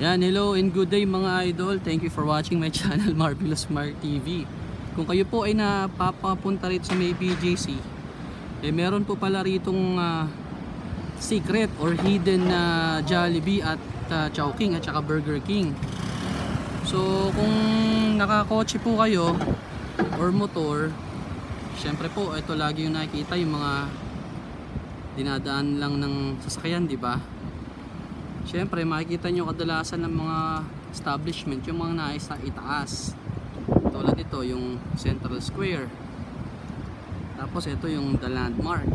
Yan, hello and good day mga idol. Thank you for watching my channel, Marvelous Mark TV. Kung kayo po ay napapapunta rito sa may BGC, meron po pala ritong secret or hidden na Jollibee at Chowking at saka Burger King. So kung nakakotse po kayo or motor, syempre po ito lagi yung nakikita, yung mga dinadaan lang ng sasakyan, di ba? Syempre makikita nyo kadalasan ng mga establishment yung mga nais na itaas. Tulad ito yung Central Square. Tapos ito yung The Landmark.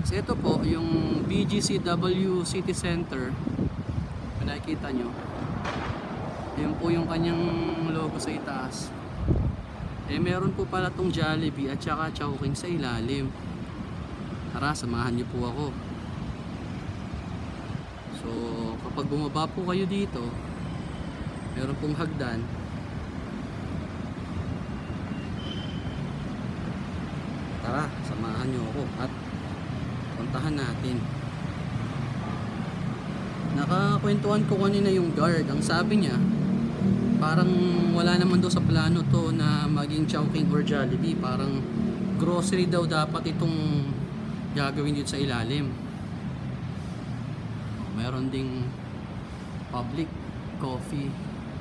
Kasi ito po yung BGCW City Center. Kung nakikita nyo, yun po yung kanyang logo sa itaas. Meron po pala tong Jollibee at saka Chowking sa ilalim. Tara, samahan nyo po ako. So kapag bumaba po kayo dito, meron pong hagdan. Tara, samahan nyo ako at puntahan natin. Nakakwentuhan ko kanina yung guard. Ang sabi niya, parang wala naman daw sa plano to na maging Chowking or Jollibee. Parang grocery daw dapat itong gagawin dito sa ilalim. Meron ding public coffee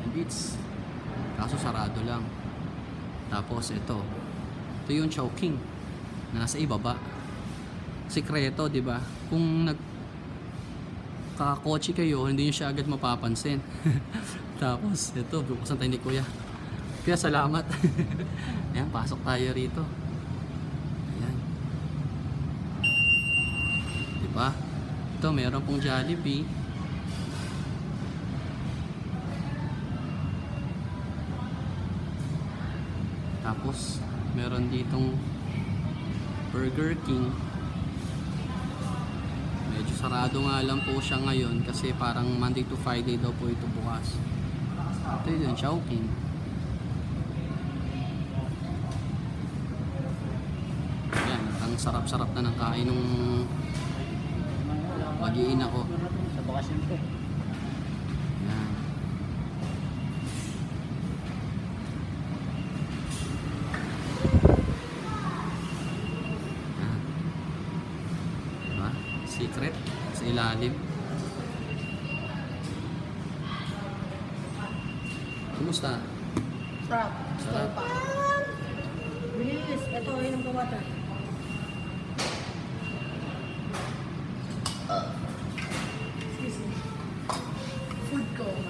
and eats, kaso sarado lang. Tapos ito yung Chowking na nasa ibaba, sikreto, di ba? Kung nagkakotse kayo, hindi nyo siya agad mapapansin. Tapos ito, bukasan tayo ni Kuya. Kuya, salamat. Ayan, pasok tayo rito. Ayan, di ba? Ito, meron pong Jollibee. Tapos meron ditong Burger King. Medyo sarado nga lang po siya ngayon kasi parang Monday to Friday daw po ito bukas. Ito yung Chowking. Ayan, ang sarap-sarap na ng kain nung mag-iin ako sa bakasyon ko. Yan. Yan. Diba? Secret sa ilalim. Kumusta? Sarap. Sarap. Bilis. Ito, inom ko water.